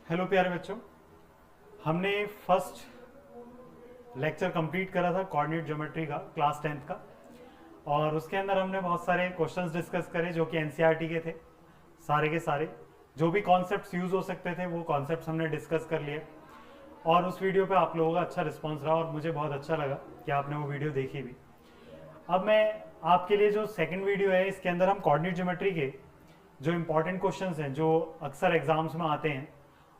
Hello प्यारे बच्चों, हमने फर्स्ट लेक्चर कंप्लीट करा था कोऑर्डिनेट ज्योमेट्री का क्लास 10th का। और उसके अंदर हमने बहुत सारे क्वेश्चंस डिस्कस करे जो कि एनसीईआरटी के थे। सारे के सारे जो भी कॉन्सेप्ट्स यूज हो सकते थे वो कॉन्सेप्ट्स हमने डिस्कस कर लिए। और उस वीडियो पे आप लोगों का अच्छा रिस्पॉन्स रहा और मुझे बहुत अच्छा लगा कि आपने वो वीडियो देखी भी। अब मैं आपके लिए जो सेकंड वीडियो है इसके अंदर हम कोऑर्डिनेट ज्योमेट्री के जो इंपॉर्टेंट क्वेश्चंस हैं जो अक्सर एग्जाम्स में आते हैं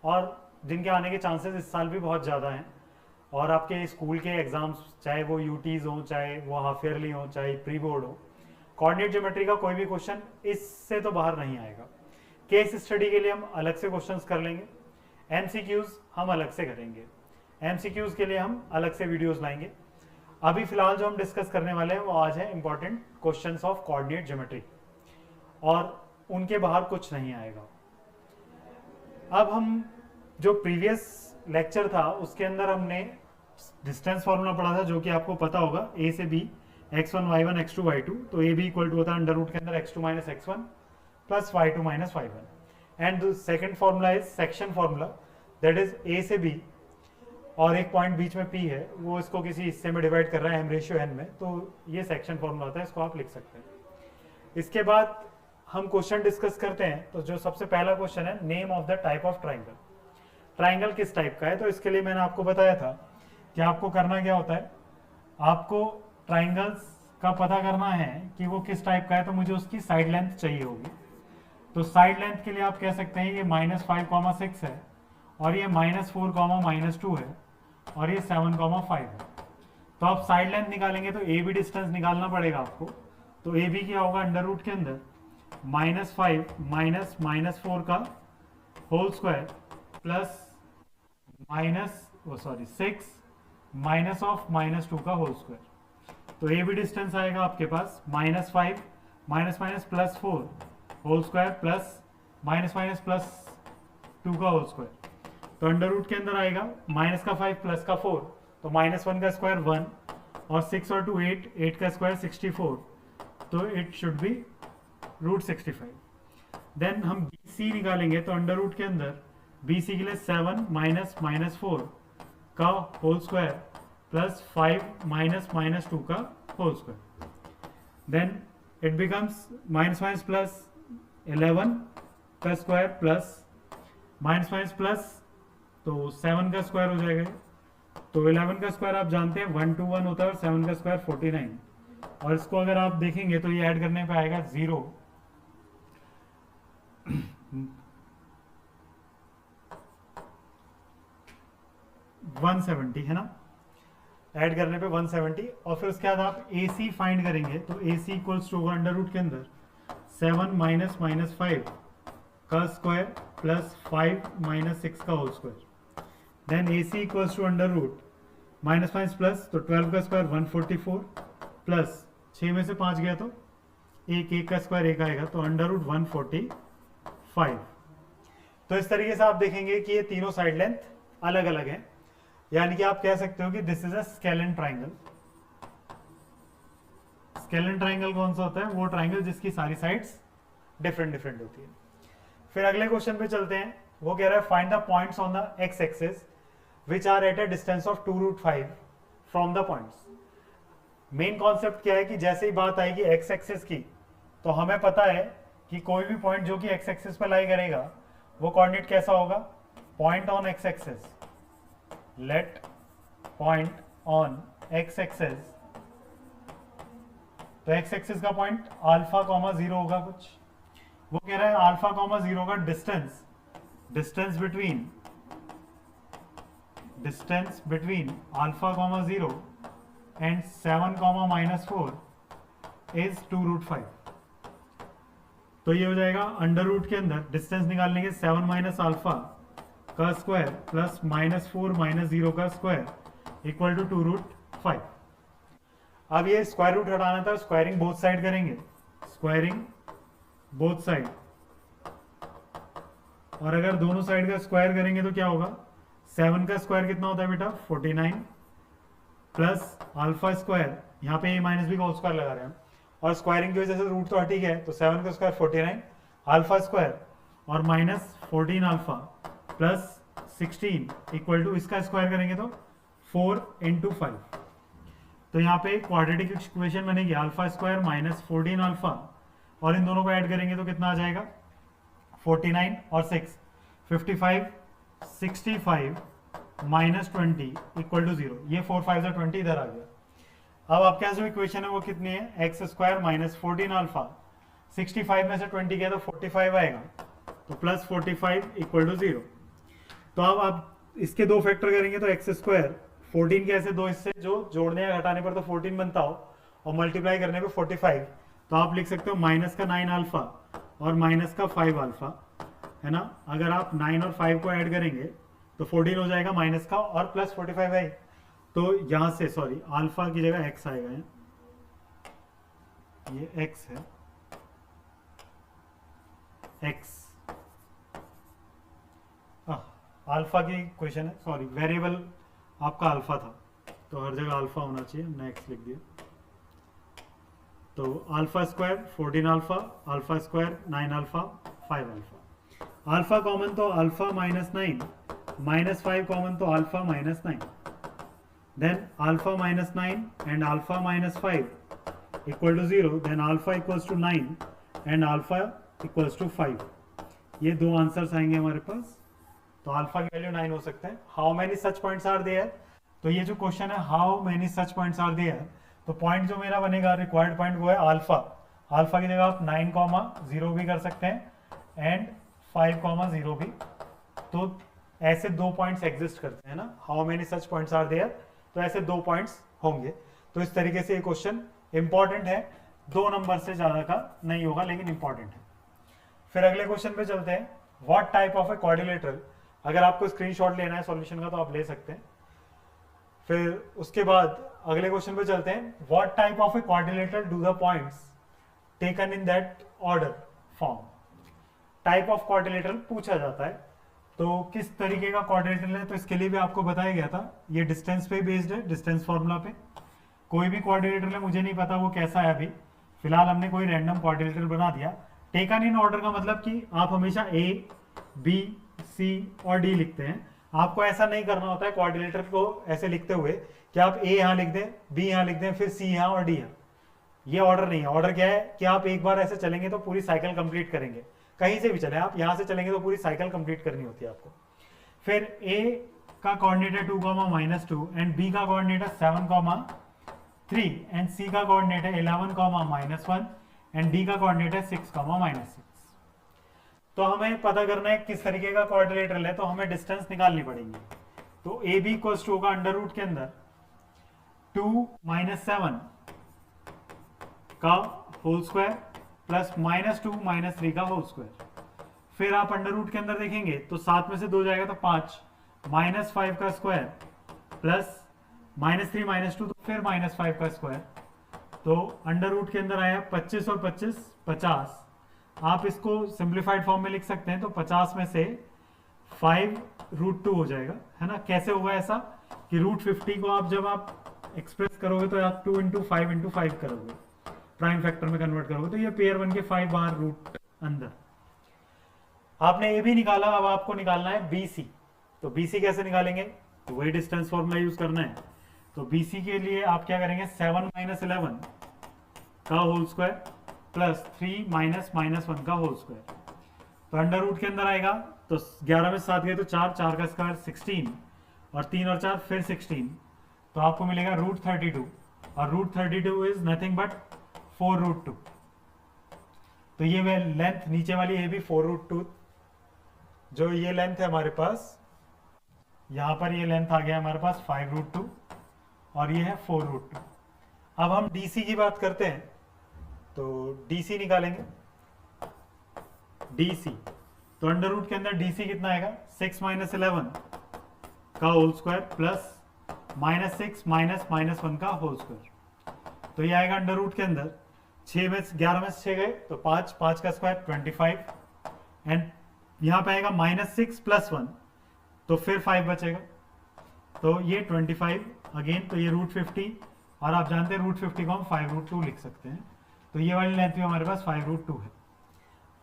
और जिनके आने के चांसेस इस साल भी बहुत ज़्यादा हैं, और आपके स्कूल के एग्जाम्स चाहे वो यूटीज़ हों, चाहे वो हाफ ईयरली हों, चाहे प्री बोर्ड हो, कोऑर्डिनेट ज्योमेट्री का कोई भी क्वेश्चन इससे तो बाहर नहीं आएगा। केस स्टडी के लिए हम अलग से क्वेश्चंस कर लेंगे, एमसीक्यूज हम अलग से करेंगे, एमसीक्यूज के लिए हम अलग से वीडियोस लाएंगे। अभी फिलहाल जो हम डिस्कस करने वाले हैं वो आज है important questions of coordinate geometry, और उनके बाहर कुछ नहीं आएगा। अब हम जो प्रीवियस लेक्चर था उसके अंदर हमने डिस्टेंस फॉर्मूला पढ़ा था जो कि आपको पता होगा, ए से B x1 y1 x2 y2, तो ए बी इक्वल टू होता है अंडर रूट के अंदर x2 minus x1 plus y2 minus y1। And second formula is section formula, that is a से बी और एक पॉइंट बीच में p है, वो इसको किसी हिस्से में डिवाइड कर रहा है m रेशियो n में, तो ये सेक्शन फॉर्मूला होता है, इसको आप लिख सकते हैं। इसके बाद हम क्वेश्चन डिस्कस करते हैं। तो जो सबसे पहला क्वेश्चन है, name of the type of triangle. Triangle किस टाइप का है, तो इसके लिए मैंने आपको बताया था कि आपको करना क्या होता है, आपको ट्राइंगल्स का पता करना है कि वो किस टाइप का है, तो मुझे उसकी साइड लेंथ चाहिए होगी। तो साइड लेंथ के लिए आप कह सकते हैं ये -5,6 है, और ये -4,-2 है, और ये 7,5 है। तो आप साइड लेंथ निकालेंगे तो ए बी डिस्टेंस निकालना पड़ेगा आपको। तो ए बी क्या होगा, अंडर रूट के अंदर -5 माइनस -4 का whole square plus -6 minus of -2 का होल स्क्वायर। तो ए बी डिस्टेंस आएगा आपके पास -5 minus plus 4 whole square plus -+2 का होल स्क्वायर। तो अंडर रूट के अंदर आएगा माइनस का 5 प्लस का 4, तो -1 का स्क्वायर 1 और 6 और 2 8 का स्क्वायर 64, तो इट शुड बी √65। देन हम बी सी निकालेंगे, तो अंडर रूट के अंदर बी सी के लिए 7 माइनस -4 का होल स्क्वायर प्लस 5 माइनस -2 का whole square. Then it becomes minus plus 11 का स्क्वायर प्लस माइनस प्लस, तो 7 का स्क्वायर हो जाएगा। तो 11 का स्क्वायर आप जानते हैं 1 to 1 होता है, और 7 का स्क्वायर 49, और इसको अगर आप देखेंगे तो ये ऐड करने पे आएगा 170 है ना, ऐड करने पे 170। और फिर उसके बाद आप ए सी फाइंड करेंगे, तो ए C equals to under root के अंदर 7 माइनस -5 का स्क्वायर प्लस 5 माइनस 6 का whole square. Then A C equals to under root minus plus, तो 12 का स्क्वायर 144 प्लस 6 में से 5 गया तो एक का स्क्वायर 1 आएगा, तो अंडर रूट 145। तो इस तरीके से आप देखेंगे कि ये तीनों साइड लेंथ अलग अलग हैं, यानी कि आप कह सकते हो कि this is a scalene triangle. Scalene triangle कौन सा होता है, वो ट्राइंगल जिसकी सारी साइड्स डिफरेंट डिफरेंट होती है। फिर अगले क्वेश्चन पे चलते हैं, वो कह रहा है find the points on the x axis which are at a distance of 2√5 from the points. Main concept क्या है कि जैसे ही बात आएगी एक्स एक्सिस की, तो हमें पता है कि कोई भी पॉइंट जो कि एक्स एक्सिस पे लाई करेगा वो कोऑर्डिनेट कैसा होगा, point on x axis, let point on x axis. तो एक्स एक्सिस का पॉइंट α,0 होगा कुछ, वो कह रहा है α,0 का डिस्टेंस बिटवीन α,0 एंड 7, -4 इज 2√5। तो ये हो जाएगा अंडर रूट के अंदर डिस्टेंस निकालने के 7 माइनस अल्फा का स्क्वायर प्लस -4 -0 का स्क्वायर इक्वल टू 2√5। अब ये स्क्वायर रूट हटाना था, स्क्वायरिंग बोथ साइड करेंगे, स्क्वायरिंग बोथ साइड, और अगर दोनों साइड का स्क्वायर करेंगे तो क्या होगा, 7 का स्क्वायर कितना होता है बेटा 49 प्लस अल्फा स्क्वायर, यहाँ पे ए माइनस बी का होल स्क्वायर लगा रहे हैं, और स्क्वायरिंग की वजह से रूट तो हटी गया है, तो 7 का स्क्वायर 49 अल्फा स्क्वायर और -14 अल्फा प्लस 16 इक्वल टू इसका स्क्वायर करेंगे तो 4 इंटू 5। तो यहाँ पे क्वाड्रेटिक इक्वेशन बनेगी अल्फा स्क्वायर माइनस 14 अल्फा, और इन दोनों को ऐड करेंगे तो कितना आ जाएगा 49 और 6 55 65 माइनस 20 इक्वल टू 0। ये 4 5 से 20 इधर आ गया। अब आपके पास जो इक्वेशन है वो कितनी है, एक्स स्क्वायर माइनस 14 अल्फा, 65 में से 20 गया तो 45 आएगा, तो प्लस 45 इक्वल टू 0। तो अब आप इसके दो फैक्टर करेंगे तो एक्स स्क्वायर 14 के ऐसे दो हिस्से जो जोड़ने या घटाने पर तो 14 बनता हो और मल्टीप्लाई करने पे 45, तो आप लिख सकते हो माइनस का 9 अल्फा और माइनस का 5 अल्फा, है ना। अगर आप 9 और 5 को ऐड करेंगे तो 14 हो जाएगा माइनस का, और प्लस 45 है। तो यहां से सॉरी अल्फा की जगह एक्स आएगा, ये एक्स है, एक्स अल्फा की क्वेश्चन है, सॉरी वेरिएबल आपका अल्फा था तो हर जगह अल्फा होना चाहिए, हमने एक्स लिख दिया। तो alpha square 14 alpha, alpha square 9 alpha 5 alpha. Alpha common तो अल्फा माइनस 9, माइनस 5 कॉमन तो alpha minus 9, then alpha minus 9 and alpha minus 5 equal to 0, then alpha equals to 9 and alpha equals to 5। ये दो answers आएंगे हमारे पास। तो alpha की value 9 हो सकते हैं। How many such points are there, तो ये जो क्वेश्चन है how many such points are there, तो पॉइंट जो मेरा बनेगा रिक्वायर्ड पॉइंट वो है अल्फा। अल्फा की जगह आप 9,0 भी कर सकते हैं एंड 5,0 भी। तो ऐसे दो पॉइंट्स एग्जिस्ट करते हैं ना, how many such points are there, तो ऐसे दो पॉइंट्स होंगे। तो इस तरीके से ये क्वेश्चन इंपॉर्टेंट है, 2 नंबर से ज्यादा का नहीं होगा लेकिन इंपॉर्टेंट है। फिर अगले क्वेश्चन पे चलते हैं, what type of a quadrilateral. अगर आपको स्क्रीनशॉट लेना है सॉल्यूशन का तो आप ले सकते हैं। फिर उसके बाद अगले क्वेश्चन पे चलते हैं, what type of a quadrilateral do the points taken in that order form. Type of quadrilateral पूछा जाता है, तो किस तरीके का क्वाड्रिलेटरल है, तो इसके लिए भी आपको बताया गया था। ये डिस्टेंस पे बेस्ड है, डिस्टेंस फॉर्मूला पे। कोई भी क्वाड्रिलेटरल है, मुझे नहीं पता वो कैसा है, अभी फिलहाल हमने कोई रैंडम क्वाड्रिलेटरल बना दिया। टेकन इन ऑर्डर का मतलब कि आप हमेशा ए बी सी और डी लिखते हैं। आपको ऐसा नहीं करना होता है क्वाड्रिलेटर को ऐसे लिखते हुए कि आप ए यहाँ लिख दें, बी यहाँ लिख दें, फिर सी यहाँ और डी यहाँ। ये ऑर्डर नहीं है। ऑर्डर क्या है कि आप एक बार ऐसे चलेंगे तो पूरी साइकिल कंप्लीट करेंगे, कहीं से भी चले आप, यहाँ से चलेंगे तो पूरी साइकिल कंप्लीट करनी होती है आपको। फिर ए का कोऑर्डिनेट है 2,-2 एंड बी का कोऑर्डिनेट है 7,3 एंड सी का कोऑर्डिनेट है 11,-1 एंड डी का कोऑर्डिनेट है 6,-6। तो हमें पता करना है किस तरीके का क्वाड्रिलेटरल है, तो हमें डिस्टेंस निकालनी पड़ेगी। तो ए बी इक्वल्स टू होगा अंडर रूट के अंदर 2-7 का होल स्क्वायर प्लस -2 -3 का होल स्क्वायर। फिर आप अंडर रूट के अंदर देखेंगे तो 7 में से 2 जाएगा तो 5, -5 का स्क्वायर प्लस -3 -2 तो फिर -5 का स्क्वायर। तो अंडर रूट के अंदर आया 25 और 25 50। आप इसको सिंप्लीफाइड फॉर्म में लिख सकते हैं, तो 50 में से 5√2 हो जाएगा, है ना। कैसे होगा ऐसा कि √50 को आप जब आप एक्सप्रेस करोगे तो आप 2 × 5 × 5 करोगे, प्राइम फैक्टर में कन्वर्ट करोगे, तो ये पेयर बन के 5 बार रूट अंदर। आपने ये भी निकाला, अब आपको निकालना है BC। तो BC कैसे निकालेंगे, तो वही डिस्टेंस फॉर्मूला यूज करना है। तो BC के लिए आप क्या करेंगे, 7 - 11 का होल स्क्वायर प्लस 3 - -1 का होल स्क्वायर। तो अंडर रूट के अंदर आएगा तो 11 में 7 गए तो 4, 4 का स्क्वायर 16 और 3 और 4 फिर 16, तो आपको मिलेगा √32 और √32 इज नथिंग बट 4√2। तो ये लेंथ नीचे वाली ये भी 4√2, जो ये लेंथ है हमारे पास, यहां पर ये लेंथ आ गया हमारे पास 5√2 और ये है 4√2। अब हम DC की बात करते हैं, तो DC निकालेंगे। DC तो अंडर रूट के अंदर DC कितना आएगा, 6 - 11 का होल स्क्वायर प्लस -6 -1 का होल स्क्वायर। तो ये आएगा अंडर रूट के अंदर 11 में से 6 गए तो 5, 5 का स्क्वायर 25 एंड यहाँ पे आएगा -6 + 1 तो फिर 5 बचेगा, तो ये 25 अगेन, तो ये √50 और आप जानते हैं √50 को हम 5√2 लिख सकते हैं। तो ये वाली लेंथ भी हमारे पास 5√2 है।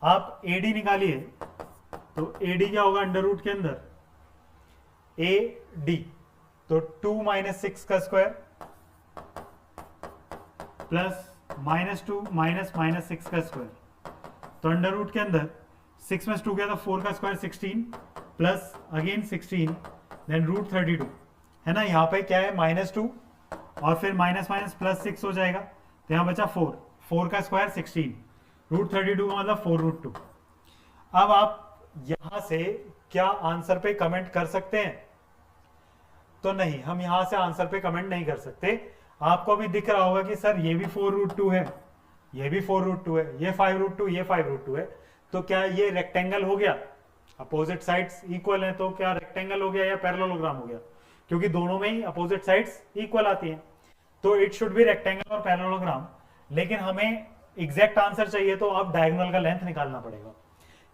आप AD निकालिए, तो AD क्या होगा अंडर रूट के अंदर ए डी, तो 2 माइनस 6 का स्क्वायर प्लस -2 माइनस -6 का स्क्वायर, तो अंडर रूट के अंदर 6 में 2 गया तो 4 का square 16 plus again 16 then root 32 है ना। यहाँ पे क्या है -2 और फिर माइनस माइनस प्लस 6 हो जाएगा, तो यहाँ बचा 4 का स्क्वायर 16 रूट 32 का मतलब 4√2। अब आप यहां से क्या आंसर पे कमेंट कर सकते हैं? तो नहीं, हम यहां से आंसर पे कमेंट नहीं कर सकते। आपको अभी दिख रहा होगा कि सर ये भी 4√2 है, ये भी 4√2 है, ये 5√2, ये 5√2 है, तो क्या ये रेक्टेंगल हो गया? अपोजिट साइड्स इक्वल हैं, तो क्या रेक्टेंगल हो गया या पैरेललोग्राम हो गया? क्योंकि दोनों में ही अपोजिट साइड्स इक्वल आती हैं, तो इट शुड बी रेक्टेंगल और पैरेललोग्राम। लेकिन हमें एग्जैक्ट आंसर चाहिए तो अब डायगोनल का लेंथ निकालना पड़ेगा,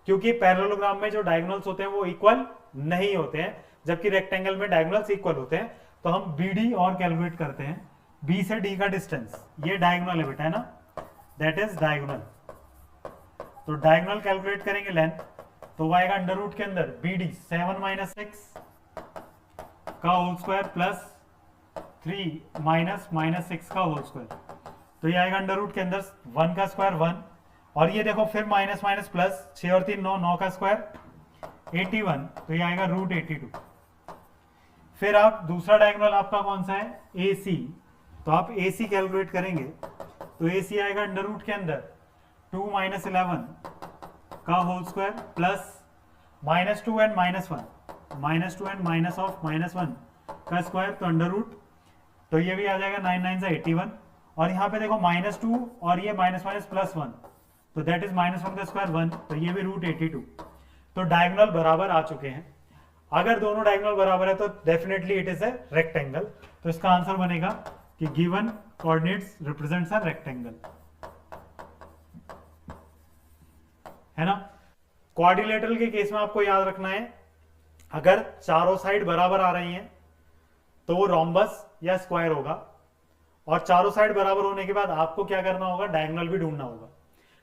क्योंकि पैरेललोग्राम में जो डायगोनल्स होते हैं वो इक्वल नहीं होते हैं, जबकि रेक्टेंगल में डायगोनल्स इक्वल होते हैं। तो हम BD और कैलकुलेट करते हैं, B से D का डिस्टेंस, ये डायगोनल है बेटा, है ना, दैट इज डायगोनल। तो डायगोनल कैलकुलेट करेंगे लेंथ, तो वो आएगा अंडर रूट के अंदर BD 7 माइनस 6 का होल स्क्वायर प्लस 3 माइनस -6 का होल स्क्वायर, तो ये आएगा अंडर रूट के अंदर 1 का स्क्वायर 1, और ये देखो फिर माइनस माइनस प्लस 6 और 3 9, 9 का स्क्वायर 81, तो ये आएगा रूट 82। फिर आप दूसरा डायगोनल आपका कौन सा है? AC, तो आप AC कैलकुलेट करेंगे, तो AC आएगा अंडर रूट के अंदर 2 माइनस 11 का होल स्क्वायर प्लस -2 एंड -1, -2 एंड माइनस ऑफ -1 का स्क्वायर, तो अंडर रूट, तो ये भी आ जाएगा 9 9 से 81, और यहाँ पे देखो -2 और ये माइनस माइनस प्लस 1, तो दैट इज -1 का स्क्वायर 1, तो ये भी रूट 82। तो डायगोनल बराबर आ चुके हैं। अगर दोनों डायगोनल बराबर है तो definitely it is a rectangle. तो इसका आंसर बनेगा कि given coordinates represents a rectangle, है ना। क्वाड्रिलेटरल के केस में आपको याद रखना है, अगर चारों साइड बराबर आ रही हैं तो वो रोम्बस या स्क्वायर होगा, और चारों साइड बराबर होने के बाद आपको क्या करना होगा? डायगोनल भी ढूंढना होगा।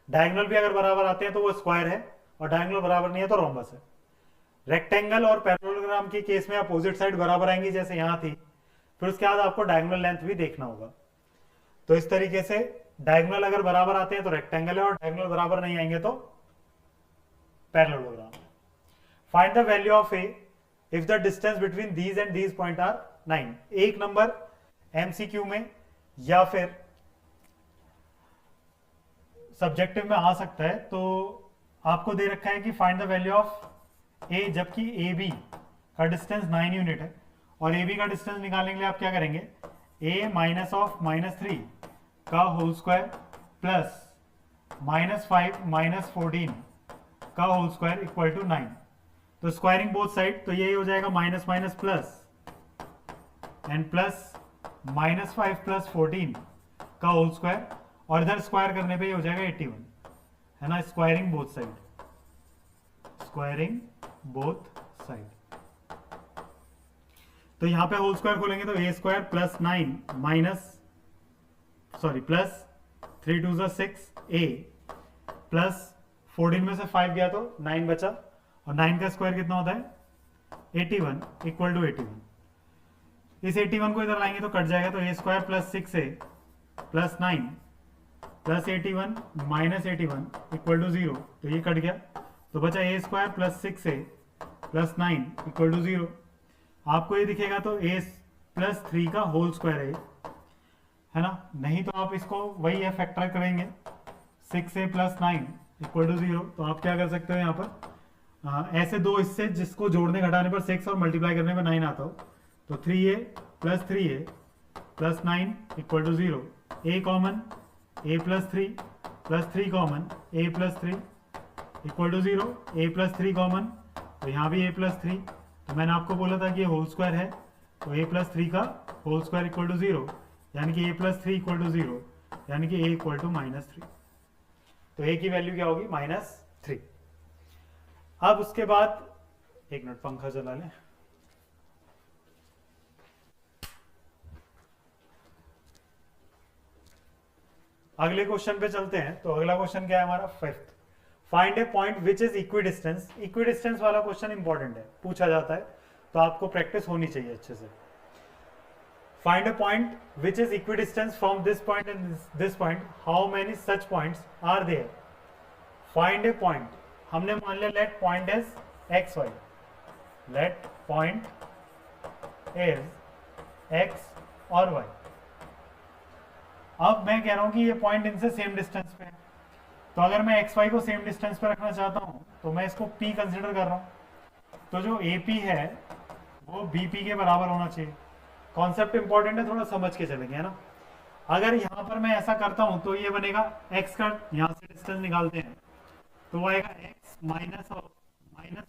डायगोनल भी अगर बराबर आते हैं तो वो स्क्वायर है, और डायगोनल बराबर नहीं है तो रोम्बस है। रेक्टेंगल और पैरेललोग्राम के केस में अपोजिट साइड बराबर आएंगी, जैसे यहां थी, फिर उसके बाद आपको डायगोनल लेंथ भी देखना होगा। तो इस तरीके से डायगोनल अगर बराबर आते हैं तो रेक्टेंगल है, और डायगोनल बराबर नहीं आएंगे तो parallelogram. Find the value of a if the distance between these and these point are 9। एक नंबर MCQ में या फिर सब्जेक्टिव में आ सकता है। तो आपको दे रखा है कि फाइंड द वैल्यू ऑफ ए, जबकि AB का डिस्टेंस 9 यूनिट है, और AB का डिस्टेंस निकालने के लिए आप क्या करेंगे? A माइनस ऑफ -3 का होल स्क्वायर प्लस -5 माइनस 14 का होल स्क्वायर इक्वल टू 9। तो स्क्वायरिंग बोथ साइड, तो ये हो जाएगा minus minus plus and plus -5 plus 14 का होल स्क्वायर, और इधर स्क्वायर करने पे ये हो जाएगा 81, है ना। Squaring both side, squaring both side. तो यहां पे होल स्क्वायर खोलेंगे तो a square plus 9 plus 3 2 6 a plus 14 में से 5 गया तो 9 बचा, और 9 का स्क्वायर कितना होता है? 81 इक्वल टू 81। इस 81 को इधर लाएंगे तो कट जाएगा, तो a square plus 6a plus 9 plus 81 minus 81 equal to 0, तो ये कट गया, तो बचा a square plus 6a plus 9 equal to 0। आपको ये दिखेगा तो a प्लस 3 का होल स्क्वायर है ना। नहीं तो आप इसको वही है, फैक्टर करेंगे 6a प्लस 9 इक्वल टू 0। तो आप क्या कर सकते हो यहाँ पर, ऐसे दो इससे जिसको जोड़ने घटाने पर 6 और मल्टीप्लाई करने पर 9 आता हो, तो 3a plus 9 equal to 0। a common, a plus 3 common, a plus 3 equal to 0। a plus 3 common, तो यहाँ भी a प्लस 3, तो मैंने आपको बोला था कि ये होल स्क्वायर है, तो a प्लस 3 का होल स्क्वायर इक्वल टू 0, यानी कि a प्लस 3 इक्वल टू 0, यानी कि a इक्वल टू -3। तो a की वैल्यू क्या होगी? -3। अब उसके बाद एक मिनट पंखा चला लें। अगले क्वेश्चन पे चलते हैं। तो अगला क्वेश्चन क्या है हमारा? 5th, find a point which is equidistance. Equidistance वाला क्वेश्चन इंपॉर्टेंट है, पूछा जाता है। तो आपको प्रैक्टिस होनी चाहिए अच्छे से। Find a point which is equidistance from this point and this point, how many such points are there. Find a point, हमने मान लिया let point is x y, let point is x और y. अब मैं कह रहा हूं कि ये पॉइंट इनसे सेम डिस्टेंस पे है, तो अगर मैं एक्स वाई को सेम डिस्टेंस पे रखना चाहता हूं तो मैं इसको पी कंसिडर कर रहा हूं, तो जो ए पी है वो बी पी के बराबर होना चाहिए। कॉन्सेप्ट इंपॉर्टेंट है, थोड़ा समझ के चलेंगे, है ना। अगर यहां पर मैं ऐसा करता हूं तो ये बनेगा एक्स का, यहां से डिस्टेंस निकालते हैं तो वो आएगा एक्स माइनस ऑफ -5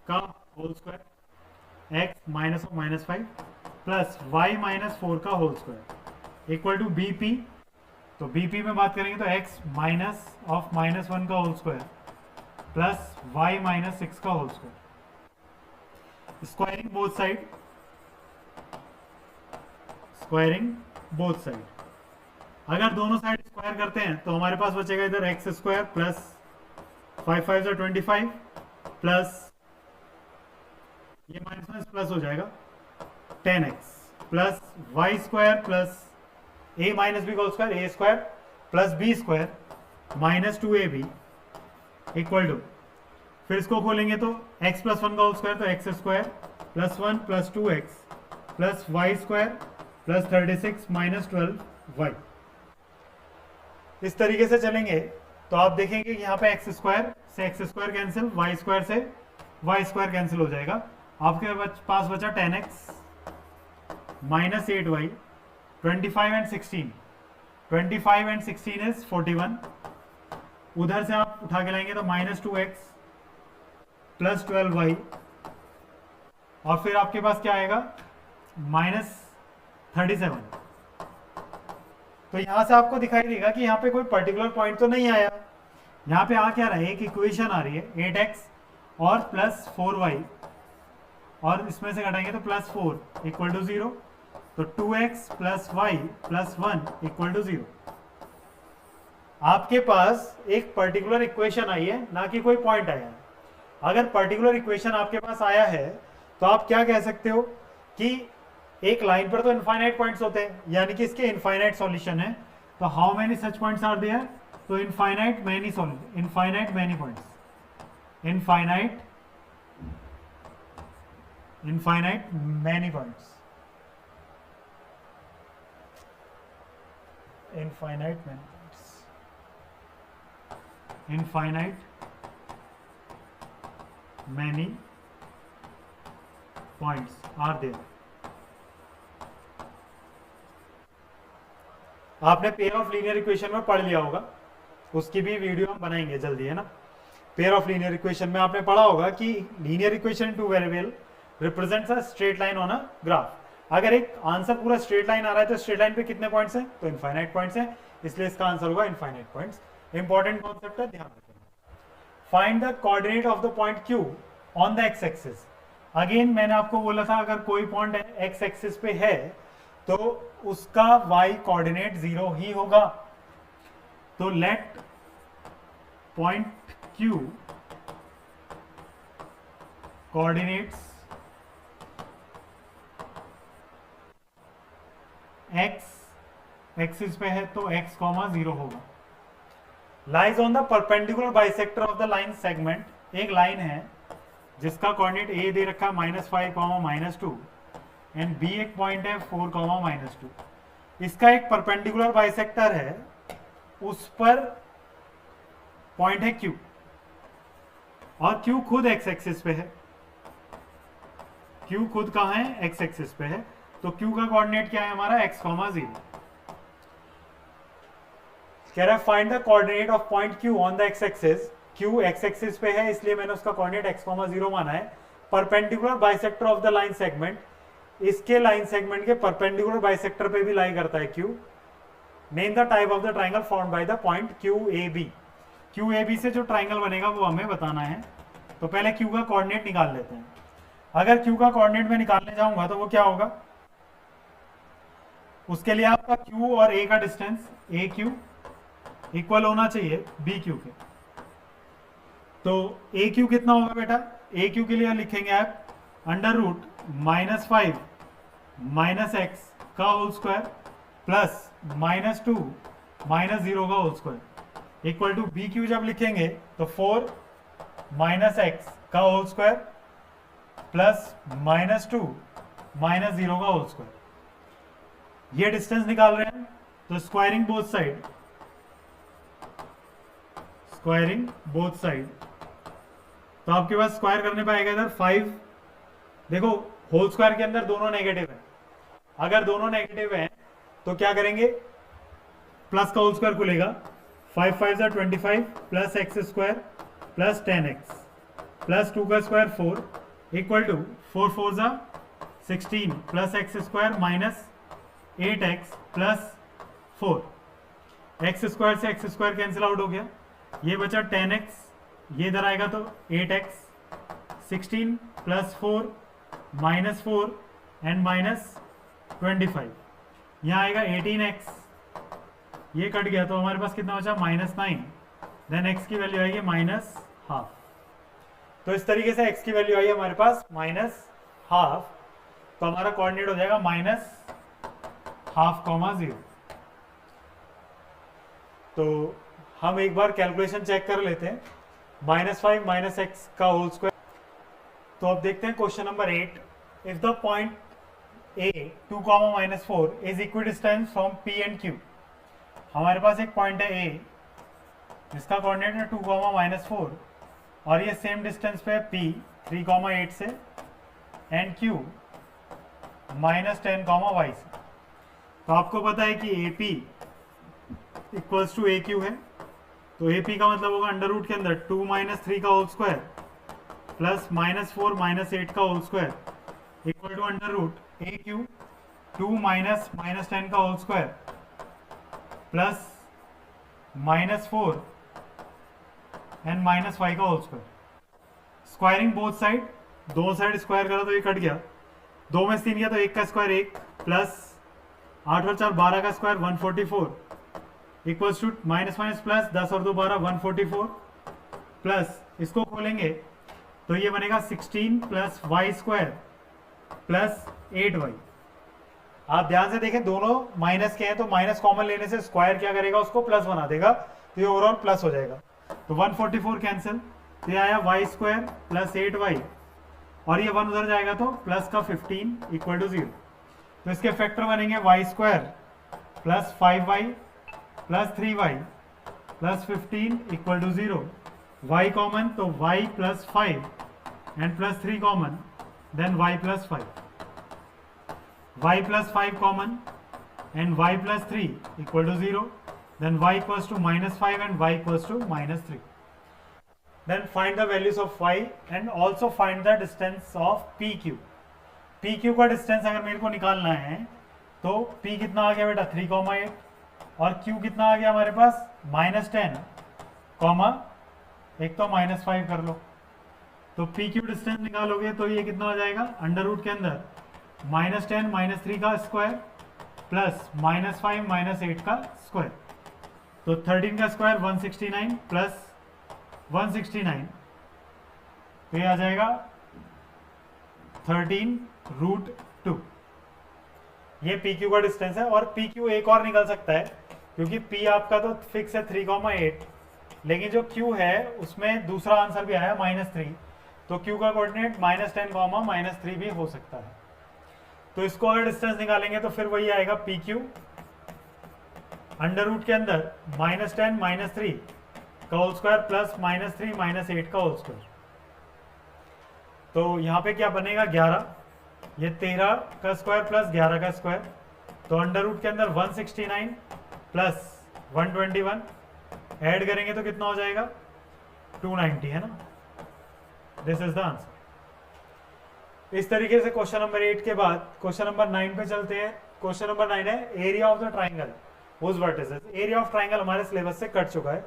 का whole square, x minus of -5 plus y -4 का whole square equal to B P. तो बी पी में बात करेंगे तो एक्स माइनस ऑफ -1 का होल स्क्वायर प्लस वाई -6 का whole square, squaring both side, squaring both side. अगर दोनों साइड स्क्वायर करते हैं तो हमारे पास बचेगा इधर एक्स स्क्वायर प्लस 5 5 25 प्लस ये -1 प्लस हो जाएगा 10x plus y square plus a minus b whole square, a square plus b square minus 2ab equal to, फिर इसको खोलेंगे तो x प्लस 1 का होल स्क्वायर, तो x square plus 1 plus 2x plus y square plus 36 minus 12y। इस तरीके से चलेंगे तो आप देखेंगे कि यहाँ पे एक्स स्क्वायर से x square cancel, y square से वाई स्क्वायर कैंसिल हो जाएगा, आपके पास बचा 10x minus 8y, 25 and 16, 25 and 16 is 41, उधर से आप उठा के लाएंगे तो -2x प्लस 12y, और फिर आपके पास क्या आएगा -37। तो यहां से आपको दिखाई देगा कि यहाँ पे कोई पर्टिकुलर पॉइंट तो नहीं आया, यहाँ पे आ क्या रहा है, एक इक्वेशन आ रही है 8x और प्लस 4y, और इसमें से घटाएंगे तो प्लस 4 इक्वल टू 0, तो 2x plus y plus 1 equal to 0। आपके पास एक पर्टिकुलर इक्वेशन आई है, ना कि कोई पॉइंट आया है। अगर पर्टिकुलर इक्वेशन आपके पास आया है तो आप क्या कह सकते हो कि एक लाइन पर तो इनफाइनाइट पॉइंट्स होते हैं, यानी कि इसके इनफाइनाइट सॉल्यूशन है, तो how many such points are there, तो infinite many solution, infinite many points, infinite many points, infinite many points, infinite many points are there. आपने पेयर ऑफ लीनियर इक्वेशन में पढ़ लिया होगा, उसकी भी वीडियो हम बनाएंगे जल्दी, है ना। पेयर ऑफ लीनियर इक्वेशन में आपने पढ़ा होगा कि linear equation two variable represents a straight line on a graph. अगर एक आंसर पूरा स्ट्रेट लाइन आ रहा है तो स्ट्रेट लाइन पे कितने पॉइंट्स हैं, तो इनफाइनाइट पॉइंट्स हैं, इसलिए इसका आंसर होगा इनफाइनाइट पॉइंट्स। इंपॉर्टेंट कॉन्सेप्ट है, ध्यान रखना। Find the coordinate of the point Q on the x axis. Again मैंने आपको बोला था अगर कोई पॉइंट एक्स एक्सिस पे है तो उसका y कोऑर्डिनेट 0 ही होगा। तो let point Q coordinates x axis पे है तो x, 0 होगा। Lies on the perpendicular bisector of the line segment. एक लाइन है जिसका कोऑर्डिनेट a दे रखा है -5, -2 एंड b एक पॉइंट है 4, -2। इसका एक परपेंडिकुलर बाइसेक्टर है, उस पर पॉइंट है Q, और Q खुद x एक्सिस पे है। Q खुद कहाँ है, x एक्सिस पे है, तो Q का कोऑर्डिनेट क्या है हमारा x, 0। कह रहा है find the coordinate of point Q on the x axis. Q x axis पे है इसलिए मैंने उसका कोऑर्डिनेट x, 0 माना है। Perpendicular bisector of the line segment, इसके लाइन सेगमेंट के परपेंडिकुलर बाइसेक्टर पे भी लाई करता है Q। Name the type of the triangle formed by the point QAB। QAB से जो ट्राइंगल बनेगा वो हमें बताना है, तो पहले Q का कोऑर्डिनेट निकाल लेते हैं। अगर Q का कोऑर्डिनेट में निकालने जाऊंगा तो वो क्या होगा, उसके लिए आपका Q और A का डिस्टेंस AQ इक्वल होना चाहिए BQ के। तो ए क्यू कितना होगा बेटा, ए क्यू के लिए लिखेंगे आप अंडर रूट -5 माइनस एक्स का होल स्क्वायर प्लस -2 माइनस 0 का whole square equal to B Q जब लिखेंगे तो 4 माइनस एक्स का होल स्क्वायर प्लस -2 माइनस 0 का होल स्क्वायर। ये डिस्टेंस निकाल रहे हैं तो squaring both side, squaring both side तो आपके पास स्क्वायर करने पे आएगा इधर 5। देखो होल स्क्वायर के अंदर दोनों नेगेटिव है, अगर दोनों नेगेटिव हैं तो क्या करेंगे, प्लस का होल स्क्वायर खुलेगा, 5 5 जा 25 plus x square plus 10x plus 2 का स्क्वायर 4 इक्वल टू 4 4 जा 16 plus x square minus 8x plus 4। X square से एक्स स्क्वायर कैंसिल आउट हो गया, ये बचा 10x, ये इधर आएगा तो 8x, 16 plus 4 minus 4 and minus 25, यहाँ आएगा 18x, ये कट गया तो हमारे पास कितना बचा -9, देन x की वैल्यू आएगी -12। तो इस तरीके से x की वैल्यू आई हमारे पास -12, तो हमारा कोऑर्डिनेट हो जाएगा -12, 0। तो हम एक बार कैलकुलेशन चेक कर लेते हैं, -5 माइनस एक्स का होल स्क्वायर। तो अब देखते हैं question number 8, if the point A 2, -4 is equidistance from P and Q। हमारे पास एक पॉइंट है A जिसका कोऑर्डिनेट है 2, -4 और ये सेम डिस्टेंस पे है P 3, 8 से एंड Q -10, y से। तो आपको पता है कि AP इक्वल्स टू AQ है, तो AP का मतलब होगा अंडर रूट के अंदर 2 - 3 का होल स्क्वायर प्लस -4 -8 का whole square equal to under root AQ 2 -10 का होल स्क्वायर प्लस -4 एंड -5 का whole square. Squaring both side, दो साइड स्क्वायर करा तो ये कट गया, 2 में से 3 गया तो 1 का स्क्वायर 1 प्लस 8 और 4 12 का square 144 equals to minus plus 10 और 2 12 144 प्लस इसको खोलेंगे तो ये बनेगा 16 plus y square plus 8y। आप ध्यान से देखें दोनों माइनस के हैं तो माइनस कॉमन लेने से स्क्वायर क्या करेगा, उसको प्लस बना देगा, तो ये ओवरऑल प्लस हो जाएगा। तो 144 कैंसिल, तो ये आया वाई स्क्वायर प्लस 8y और ये 1 उधर जाएगा तो प्लस का 15 इक्वल टू 0। तो इसके फैक्टर बनेंगे y square plus 5y plus 3y plus 15 equal to 0। y common तो y plus 5 and plus 3 common, then y plus 5, y plus 5 common and y plus 3 equal to 0, then y equals to -5 and y equals to -3. Then find the values of y and also find the distance of PQ. PQ का distance अगर मेरे को निकालना है तो P कितना आ गया बेटा 3, 8 और Q कितना आ गया हमारे पास -10, एक तो -5 कर लो, तो PQ डिस्टेंस निकालोगे तो ये कितना हो जाएगा, अंडर रूट के अंदर -10 -3 का स्क्वायर प्लस -5 -8 का स्क्वायर, तो 13 का स्क्वायर 169 प्लस 169, तो ये आ जाएगा 13√2। ये PQ का डिस्टेंस है और PQ एक और निकल सकता है क्योंकि P आपका तो फिक्स है 3, 8, लेकिन जो Q है उसमें दूसरा आंसर भी आया -3, तो Q का कोऑर्डिनेट -10, -3 भी हो सकता है। तो इसको अगर डिस्टेंस निकालेंगे तो फिर वही आएगा PQ अंडर रूट के अंदर -10 -3 का होल स्क्वायर प्लस -3 -8 का होल स्क्वायर। तो यहाँ पे क्या बनेगा 11, ये 13 का स्क्वायर प्लस 11 का स्क्वायर, तो अंडर रूट के अंदर 169 प्लस 121 ऐड करेंगे तो कितना हो जाएगा 290, है ना। This is the answer. इस तरीके से क्वेश्चन नंबर 8 के बाद क्वेश्चन नंबर 9 पे चलते हैं। क्वेश्चन नंबर 9 है area of the triangle whose vertices. Area of triangle हमारे सिलेबस से कट चुका है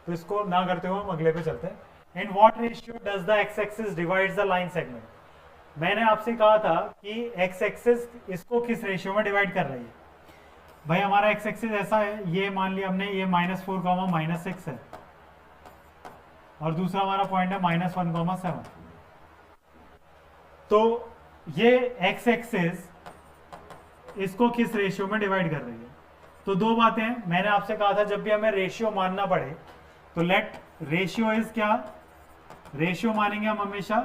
तो इसको ना करते हुए हम अगले पे चलते हैं। In what ratio does the x axis divides the line segment. मैंने आपसे कहा था कि एक्स एक्सिस इसको किस रेशियो में डिवाइड कर रही है। भाई हमारा एक्स एक्सिस ऐसा है, ये मान लिया हमने ये -4, -6 है, और दूसरा हमारा पॉइंट है -1,7। तो ये एक्स एक्सिस इसको किस रेशियो में डिवाइड कर रही है? तो दो बातें हैं, मैंने आपसे कहा था जब भी हमें रेशियो मानना पड़े तो लेट रेशियो इज क्या, रेशियो मानेंगे हम हमेशा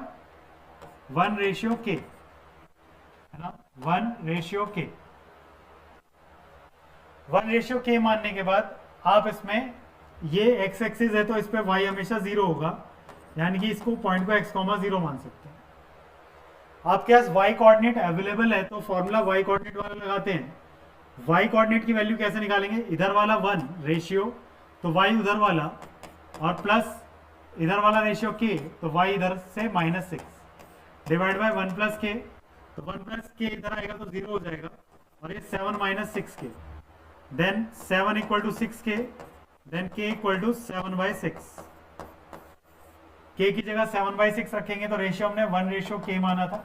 1:k, है ना, 1:k। 1:k मानने के बाद आप इसमें ये एक्स एक्सिस है तो इस पे y हमेशा 0 होगा, यानी कि इसको पॉइंट को x, 0 मान सकते हैं। आपके पास y कोऑर्डिनेट अवेलेबल है तो फॉर्मूला y कोऑर्डिनेट वाला लगाते हैं। y कोऑर्डिनेट की वैल्यू कैसे निकालेंगे? इधर वाला 1 रेशियो तो y उधर वाला, और प्लस इधर वाला रेशियो k तो y इधर से -6 डिवाइड बाय 1 + k, तो 1 + k इधर आएगा तो 0 हो जाएगा, और ये 7 - 6k, then 7 = 6k, then k = 7/6। k की जगह 7/6 रखेंगे तो रेशियो हमने 1:k माना था,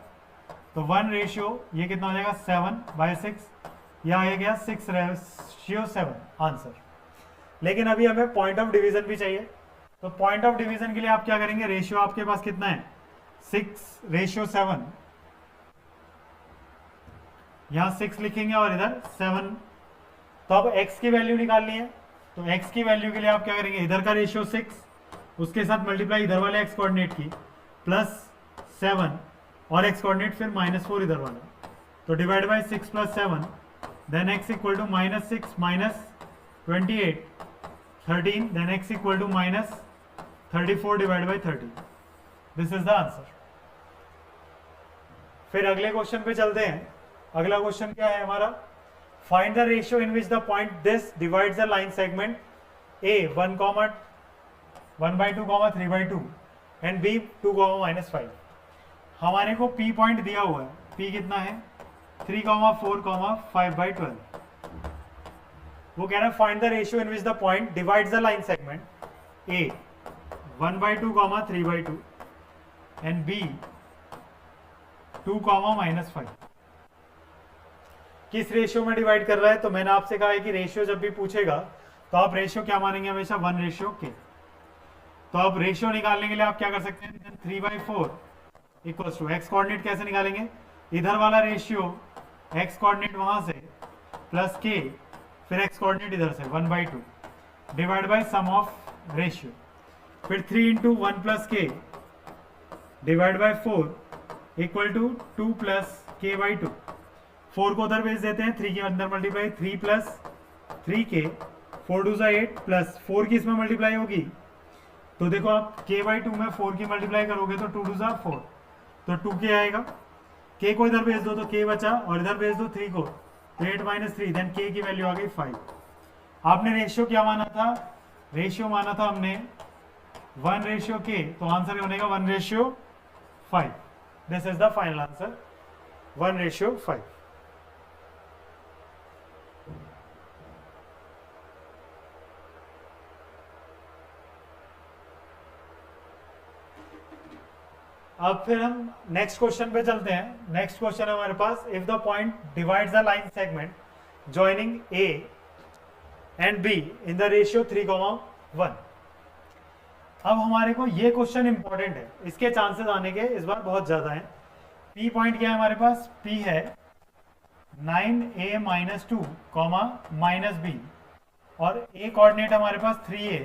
तो 1 ये कितना हो जाएगा 7/6, यह आ गया 6:7 आंसर। लेकिन अभी हमें पॉइंट ऑफ डिवीजन भी चाहिए, तो पॉइंट ऑफ डिवीजन के लिए आप क्या करेंगे? रेशियो आपके पास कितना है 6:7, यहां 6 लिखेंगे और इधर 7। तो अब x की वैल्यू निकालनी है, तो x की वैल्यू के लिए आप क्या करेंगे? इधर का रेशियो 6, उसके साथ मल्टीप्लाई इधर वाले x कोऑर्डिनेट की, प्लस 7 और x कोऑर्डिनेट फिर -4 इधर वाला, तो divide by 6 + 7, then x = -6 - 28 13, then x = -34 divide by 30। This is the answer. फिर अगले क्वेश्चन पे चलते हैं। अगला क्वेश्चन क्या है हमारा? Find the ratio in which the point this divides the line segment a 1/2, 3/2 and b 2, -5। हमारे को p पॉइंट दिया हुआ है, p कितना है 3, 4, 5/12। वो कह रहा है find the ratio in which the point divides the line segment a 1/2, 3/2 and b 2, -5। किस रेशियो में डिवाइड कर रहा है? तो मैंने आपसे कहा है कि रेशियो जब भी पूछेगा तो आप रेशियो क्या मानेंगे? हमेशा 1:k। तो अब रेशियो निकालने के लिए आप क्या कर सकते हैं? 3/4 इक्वल्स टू एक्स कोऑर्डिनेट कैसे निकालेंगे? इधर वाला रेशियो एक्स कोऑर्डिनेट वहां से प्लस k, फिर एक्स कोऑर्डिनेट इधर से 1/2 divide by sum of ratio, फिर 3 × 1 + k divide by 4 equal to 2 + k/2। 4 को उधर भेज देते हैं, 3 के अंदर मल्टीप्लाई, 3 + 3k, 4 2 8 प्लस 4 की इसमें मल्टीप्लाई होगी, तो देखो आप k/2 में 4 की मल्टीप्लाई करोगे तो 2 2 4, तो 2k आएगा। k को इधर भेज दो तो k बचा, और इधर भेज दो 3 को, तो 8 - 3, देन k की वैल्यू आ गई 5। आपने रेशियो क्या माना था? रेशियो माना था हमने 1:k, तो आंसर बनेगा 1:5। This is the final answer, 1:5। अब फिर हम नेक्स्ट क्वेश्चन पे चलते हैं। नेक्स्ट क्वेश्चन है हमारे पास, if the point divides the line segment joining A and B in the ratio 3:1। अब हमारे को ये क्वेश्चन इंपॉर्टेंट है, इसके चांसेस आने के इस बार बहुत ज्यादा हैं। पी पॉइंट क्या है हमारे पास? पी है 9a - 2, -b, और a कोऑर्डिनेट हमारे पास 3a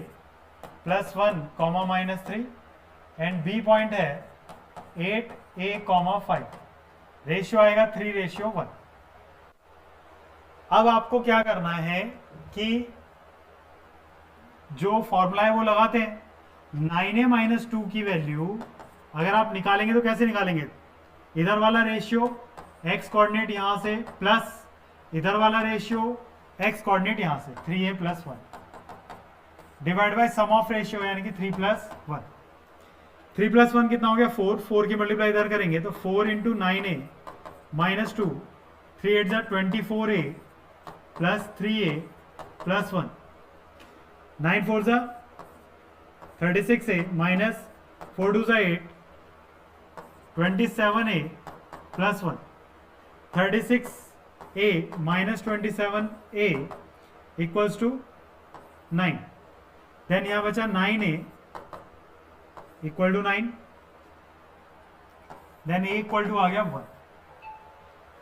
+ 1, -3, एंड b पॉइंट है 8a, 5। रेशियो आएगा 3:1। अब आपको क्या करना है कि जो फॉर्मूला है वो लगाते हैं। 9a - 2 की वैल्यू अगर आप निकालेंगे तो कैसे निकालेंगे? इधर वाला रेशियो x कोऑर्डिनेट यहां से प्लस इधर वाला रेशियो x कोऑर्डिनेट यहां से 3a + 1 divide by sum of ratio, यानी कि 3 + 1। 3 + 1 कितना हो गया? 4। 4 की मल्टीप्लाई इधर करेंगे तो 4 × 9a - 2, 3 8 = 24a + 3a + 1, 9 4 = 36a - 4 2 = 8, 27a + 1, 36a - 27a = 9। Then यहाँ बचा 9a equal to 9, then A equal to आ गया 1।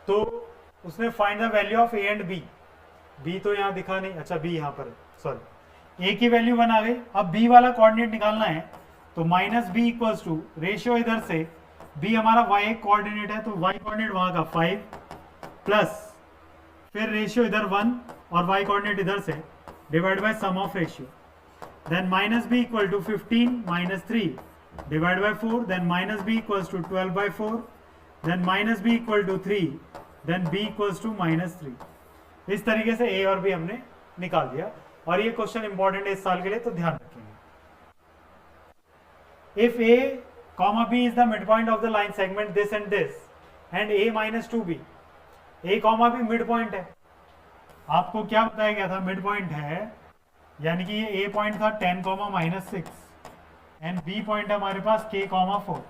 तो उसने find the value of A and B, B तो यहाँ दिखा नहीं, अच्छा बी यहाँ पर है, सॉरी, ए की वैल्यू 1 आ गई। अब बी वाला कोऑर्डिनेट निकालना है, तो minus b equals to ratio इधर से, बी हमारा वाई कोऑर्डिनेट है तो वाई कोऑर्डिनेट वहां का 5 प्लस फिर रेशियो इधर 1 और वाई कोऑर्डिनेट इधर से divide by sum of ratio, then minus b equal to 15 minus 3 divide by 4, then minus b equals to 12 by 4, then minus b equal to 3, then b equals to minus 3। इस तरीके से ए और B हमने निकाल दिया, और ये क्वेश्चन इंपॉर्टेंट है इस साल के लिए, तो ध्यान रखेंगे। If A comma b is the midpoint of the line segment this and this and a minus 2b, a comma b midpoint है, आपको क्या बताया गया था, midpoint है, यानी कि ये a पॉइंट था 10 माइनस 6 एंड b पॉइंट है हमारे पास k 4,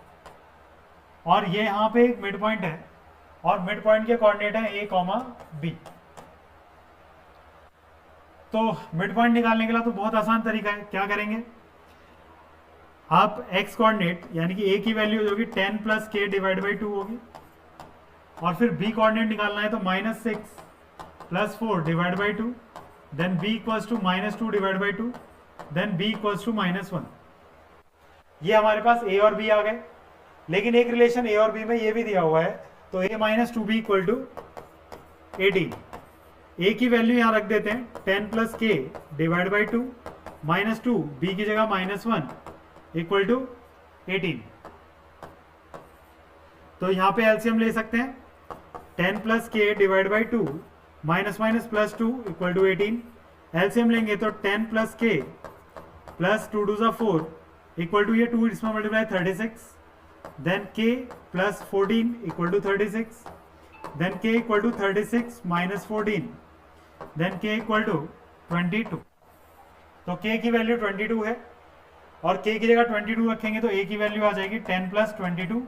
और ये यहाँ पे एक मिड पॉइंट है और मिड पॉइंट के कोऑर्डिनेट है a b। तो मिड पॉइंट निकालने के लिए तो बहुत आसान तरीका है, क्या करेंगे, आप x कोऑर्डिनेट यानी कि a की वैल्यू होगी 10 प्लस k डिवाइड बाई 2 होगी, और फिर b कोऑर्डिनेट निकालना है तो minus 6 plus 4 divide by 2, then b equals to minus 2 divide by 2, then b equals to minus 1। ये हमारे पास a और b आ गए, लेकिन एक रिलेशन a और b में ये भी दिया हुआ है, तो a minus 2b equal to 18। a की वैल्यू यहाँ रख देते हैं 10 plus k divide by 2 minus 2, b की जगह माइनस 1 इक्वल टू 18। तो यहां पे एलसीएम ले सकते हैं, 10 plus k divide by 2 minus minus plus 2 equal to 18। LCM लेंगे तो 10 प्लस के प्लस 2 2 4 इक्वल टू, ये 2 इसमें मल्टीप्लाई 36, देन के प्लस 14 इक्वल टू 36, देन के इक्वल टू 36 माइनस 14, देन के इक्वल टू 22। तो के की वैल्यू 22 है, और k की जगह 22 रखेंगे तो a की वैल्यू आ जाएगी 10 plus 22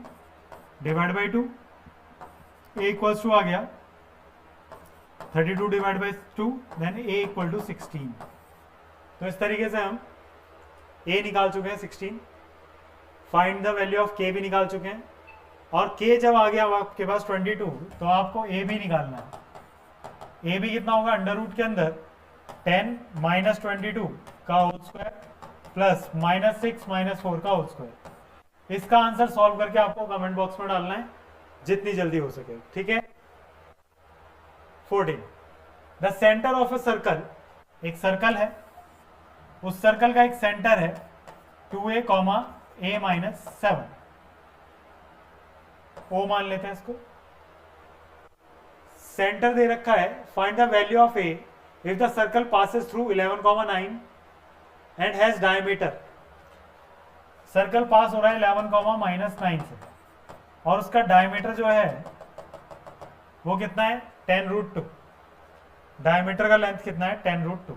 divide by 2, a equals to आ गया 32 divide by 2, then a equal to 16। तो इस तरीके से हम a निकाल चुके हैं 16, find the value of k भी निकाल चुके हैं, और k जब आ गया आपके पास 22 तो आपको a भी निकालना है। a भी कितना होगा, अंडर रूट के अंदर 10 माइनस 22 का whole square plus minus 6 minus 4 का होल स्क्वायर। इसका आंसर सॉल्व करके आपको कमेंट बॉक्स में डालना है जितनी जल्दी हो सके, ठीक है। 14, the centre of a circle, एक सर्कल है, उस सर्कल का एक सेंटर है 2a a माइनस 7, o मान लेते हैं इसको, सेंटर दे रखा है, find the value of a if the circle passes through 11,9 and has diameter. Circle पास हो रहा है 11, माइनस 9 से, और उसका डायमीटर जो है वो कितना है 10 रूट 2। डायमीटर का लेंथ कितना है 10 रूट 2।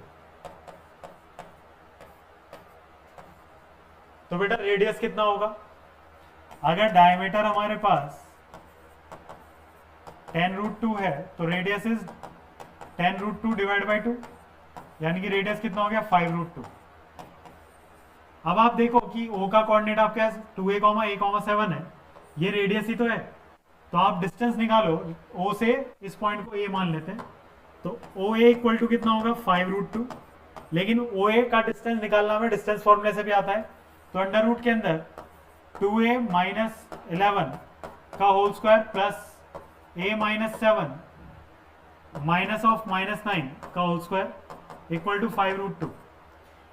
तो बेटा रेडियस कितना होगा, अगर डायमीटर हमारे पास 10 रूट 2 है तो radius is 10 root 2 divide by 2, यानी कि रेडियस कितना हो गया 5 रूट 2। अब आप देखो कि O का कोऑर्डिनेट आपके पास 2a, a, 7 है, ये रेडियस ही तो है, तो आप डिस्टेंस निकालो, O से इस पॉइंट को A मान लेते हैं, तो OA इक्वल टू कितना होगा 5 रूट 2, लेकिन OA का डिस्टेंस निकालना में डिस्टेंस फॉर्मूले से भी आता है, तो अंडर रूट के अंदर 2a माइनस 11 का whole square plus a minus 7 minus of minus 9 का whole square equal to 5 root 2।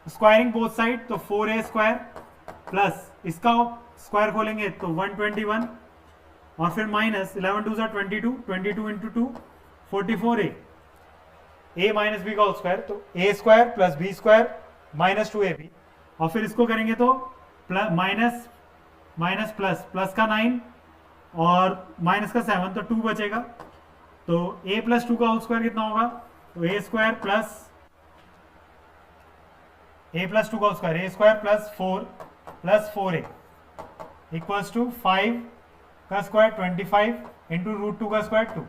Squaring both side, तो 4a स्क्वायर प्लस इसका स्क्वायर खोलेंगे तो 121, और फिर minus 11 2 22, 22 into 2 44a, a minus b का होल स्क्वायर, तो a square plus b square minus 2ab, और फिर इसको करेंगे तो plus minus minus plus, plus का 9 और माइनस का 7, तो 2 बचेगा, तो a प्लस 2 का होल स्क्वायर कितना होगा, तो a square plus a plus 2 का square, a square plus 4a equals to 5 का स्क्वायर 25 इंटू रूट 2 का स्क्वायर 2।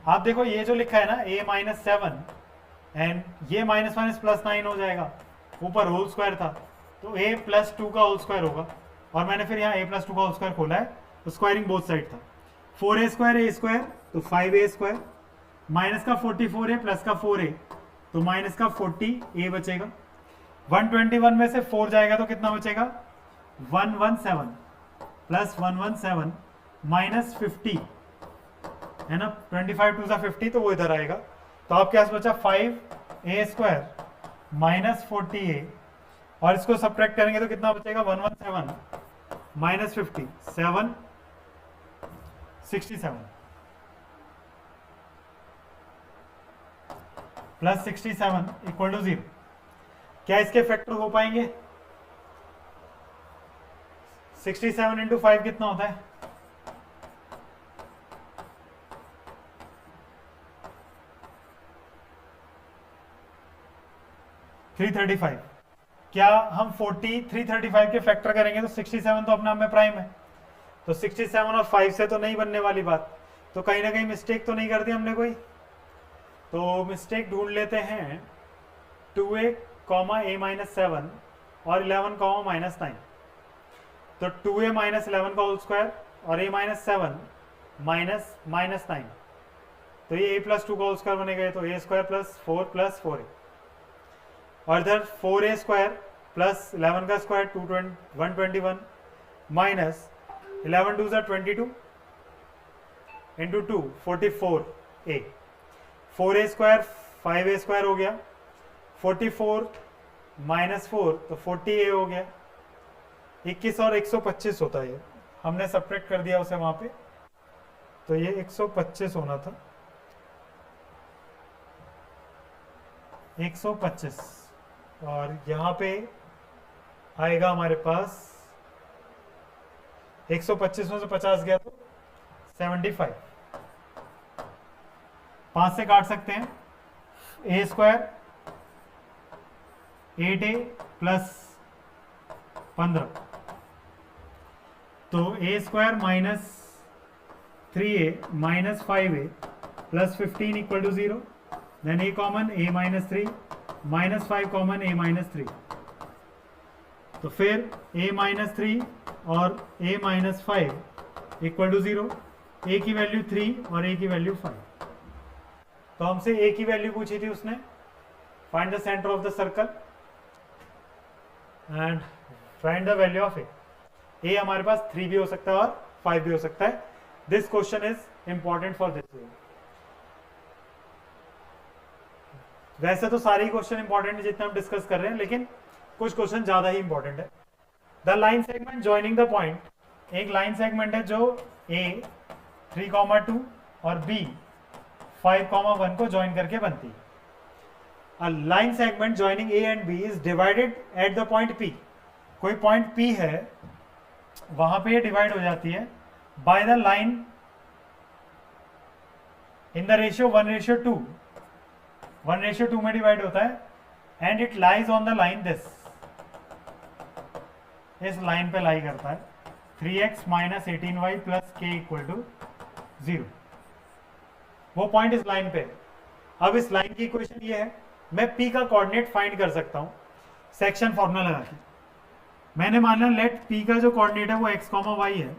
आप देखो ये जो लिखा है ना a माइनस 7 एंड ये माइनस माइनस प्लस 9 हो जाएगा, ऊपर होल स्क्वायर था, तो a प्लस 2 का होल स्क्वायर होगा, और मैंने फिर यहाँ a प्लस टू का होल स्क्वायर खोला है, तो स्क्वायरिंग बोथ साइड था। 4a स्क्वायर a स्क्वायर तो 5a स्क्वायर, माइनस का 44a प्लस का 4a तो माइनस का 40a बचेगा। 121 में से 4 जाएगा तो कितना बचेगा 117 प्लस 117 माइनस 50 है ना, 25 टू 50 तो वो इधर आएगा। तो आपके पास बचा 5a स्क्वायर माइनस 40a, और इसको सब्ट्रैक्ट करेंगे तो कितना बचेगा 117 माइनस 50 767 प्लस 67 इक्वल टू 0। क्या इसके फैक्टर हो पाएंगे? 67 इंटू 5 कितना होता है? $335। क्या हम 335 के फैक्टर करेंगे तो 67 तो अपने आप में प्राइम है, तो 67 और 5 से तो नहीं बनने वाली बात, तो कहीं ना कहीं मिस्टेक तो नहीं कर दी हमने कोई। तो मिस्टेक ढूंढ लेते हैं 2a, a माइनस 7 और 11, माइनस 9। तो 2a माइनस 11 का होल स्क्वायर और a माइनस 7 माइनस 9, तो ये a प्लस 2 का होल स्क्वायर बनेगा, तो a square plus 4 plus 4a, और इधर 4a स्क्वायर प्लस 11 का square 121 minus 11 two 22 into 2 44a, 4a square 5a square हो गया, 44 माइनस 4 तो 40a हो गया। 21 और 125 होता है, ये हमने सब्ट्रैक्ट कर दिया उसे वहां पे, तो ये 125 होना था, 125, और यहाँ पे आएगा हमारे पास 125 में से 50 गया तो 75। 5 से काट सकते हैं, a स्क्वायर 8a प्लस 15, तो a स्क्वायर minus 3a minus 5a plus 15 equal to 0, then a common a minus 3 minus 5 common a minus 3, तो फिर a माइनस 3 और a minus 5 equal to 0, a की वैल्यू 3 और a की वैल्यू 5। तो हमसे a की वैल्यू पूछी थी उसने, find the centre of the circle and find the value of a हमारे पास 3 भी हो सकता है और 5 भी हो सकता है। This question is important for this. वैसे तो सारे ही क्वेश्चन इंपॉर्टेंट है जितने हम डिस्कस कर रहे हैं, लेकिन कुछ क्वेश्चन ज्यादा ही इंपॉर्टेंट है। The line segment joining the point, एक लाइन सेगमेंट है जो a 3,2 और b 5,1 को ज्वाइन करके बनती है। A line segment joining a and b is divided at the point p, कोई पॉइंट p है वहां पे ये डिवाइड हो जाती है by the line in the ratio 1:2, 1:2 में डिवाइड होता है, and it lies on the line this, इस लाइन पे लाई करता है 3x minus 18y plus k equal to 0। वो पॉइंट इस लाइन पे। अब इस लाइन की इक्वेशन ये है, मैं p का कोऑर्डिनेट फाइंड कर सकता हूं सेक्शन फॉर्मूला लगा के। मैंने माना लेट p का जो कोऑर्डिनेट है वो x, y है,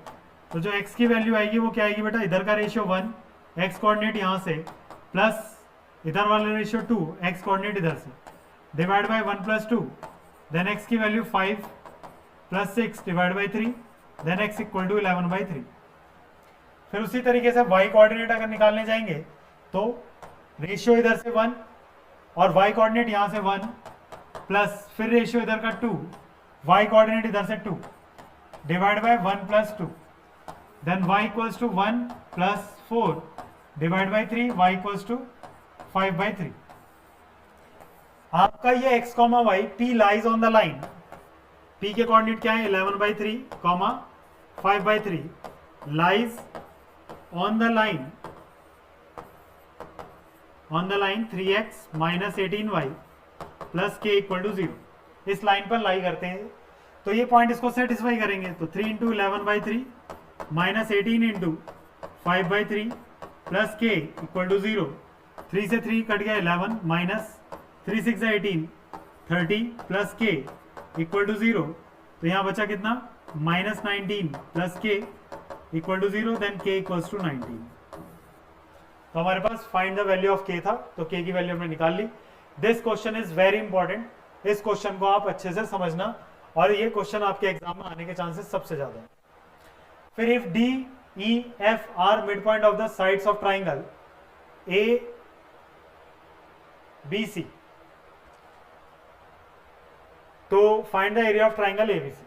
तो जो x की वैल्यू आएगी वो क्या आएगी बेटा, इधर का रेशियो 1, x कोऑर्डिनेट यहां से, प्लस इधर वाला रेशियो 2, x कोऑर्डिनेट इधर से, divide by 1 plus 2, then x की value 5 plus 6 divide by 3, then x equal to 11/3। फिर उसी तरीके से y कोऑर्डिनेट अगर निकालने जाएंगे तो रेशियो इधर से 1 और y कोऑर्डिनेट यहां से 1, प्लस फिर रेशियो इधर का 2, y कोऑर्डिनेट इधर से 2, divide by 1 plus 2, then y equals to 1 plus 4 divide by 3, y equals to 5/3। आपका ये x, y p lies on the line, p के कोऑर्डिनेट क्या है 11/3, 5/3 lies on the line 3x minus 18y plus k equal to 0। इस line पर लाई करते हैं तो ये पॉइंट इसको सेटिस्फाई करेंगे, तो 3 into 11/3 minus 18 into 5/3 plus k equal to 0। 3 से 3 कट गया 11 minus 3 6 18 30 plus k equal to 0, तो यहाँ बचा कितना minus 19 plus K equal to 0, then K equals to 19। तो हमारे पास find the value of K था, तो के की वैल्यू हमने निकाल ली। This question is very important. इस क्वेश्चन को आप अच्छे से समझना, और ये क्वेश्चन आपके एग्जाम में आने के चांसेस सबसे ज्यादा है। फिर if D E F are mid point of the sides of triangle A B C, तो find the area of triangle ABC.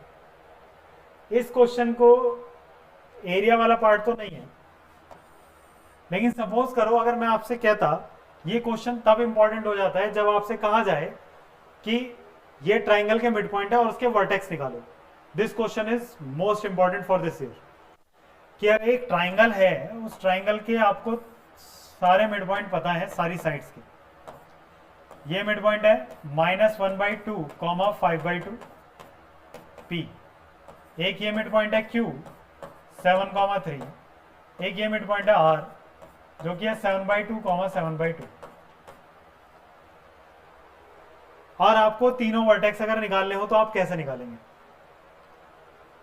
इस क्वेश्चन को एरिया वाला पार्ट तो नहीं है, लेकिन सपोज करो अगर मैं आपसे कहता, ये क्वेश्चन तब इंपॉर्टेंट हो जाता है जब आपसे कहा जाए कि ये ट्राइंगल के मिड पॉइंट है और उसके वर्टेक्स निकालो। This question is most important for this year. कि एक ट्राइंगल है, उस ट्राइंगल के आपको सारे मिड पॉइंट पता है, सारी साइड्स के। ये मिड पॉइंट है -1/2, 5/2 पी। एक ये मिड पॉइंट है Q 7, 3। एक ये मिड पॉइंट है R जो कि है 7/2, 7/2। और आपको तीनों वर्टेक्स अगर निकालने हो तो आप कैसे निकालेंगे?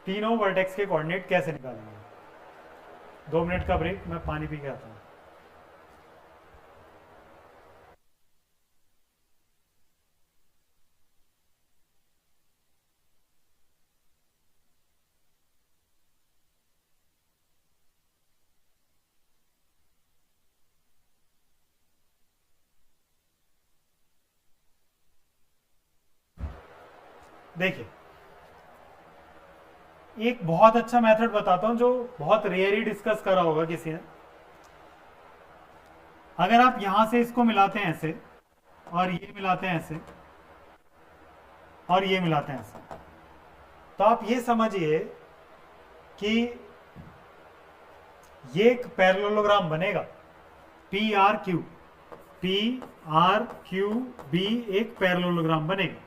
तीनों वर्टेक्स के कोऑर्डिनेट कैसे निकालेंगे? 2 मिनट का ब्रेक, मैं पानी पी के आता हूं। देखिए, एक बहुत अच्छा मेथड बताता हूं जो बहुत रेयर ही डिस्कस करा होगा किसी ने। अगर आप यहां से इसको मिलाते हैं ऐसे, और ये मिलाते हैं ऐसे, और ये मिलाते हैं ऐसे, तो आप ये समझिए कि ये एक पैरेललोग्राम बनेगा। पी आर क्यू बी एक पैरेललोग्राम बनेगा,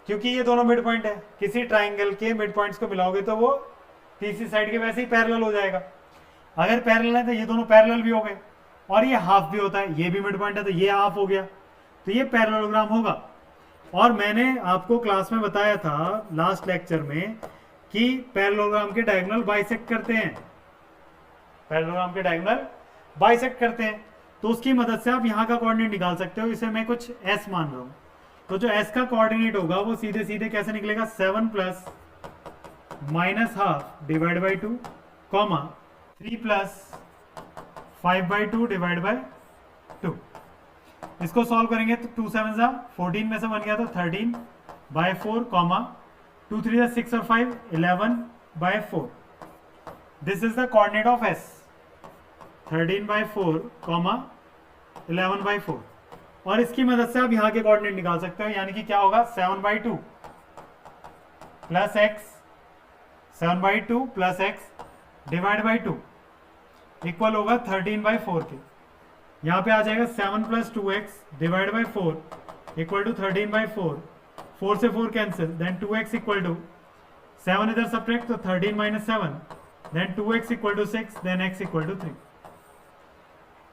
क्योंकि ये दोनों मिड पॉइंट है। किसी ट्राइंगल के मिड पॉइंट्स को मिलाओगे तो वो तीसरी साइड के वैसे ही पैरेलल हो जाएगा। अगर पैरेलल है तो ये दोनों पैरेलल भी हो गए, और ये हाफ भी होता है। ये भी मिड पॉइंट है तो ये हाफ हो गया, तो ये पैरेललोग्राम होगा। और मैंने आपको क्लास में बताया था लास्ट लेक्चर में कि पैरेललोग्राम के डायगोनल बाइसेक्ट करते हैं। पैरेललोग्राम के डायगोनल बाइसेक्ट करते हैं, तो उसकी मदद से आप यहाँ का कोऑर्डिनेट निकाल सकते हो। इसे मैं कुछ s मान रहा हूँ, तो जो s का कोऑर्डिनेट होगा वो सीधे सीधे कैसे निकलेगा? 7 plus -12 divide by 2, 3 plus 5/2 divide by 2। इसको सॉल्व करेंगे तो 2 7 14 में से बन गया तो 13/4, 2 3 6 और 5 11/4। This is the coordinate of s, 13/4, 11/4। और इसकी मदद से आप यहाँ के कोऑर्डिनेट निकाल सकते हो, यानी कि क्या होगा? 7/2 plus x, 7/2 plus x divide by 2 equal होगा 13/4 के। यहाँ पे आ जाएगा 7 plus 2x divide by 4 equal to 13/4। 4 से 4 cancel, then 2x equal to 7 इधर सब्ट्रैक्ट, तो 13 minus 7, then 2x equal to 6, then x equal to 3।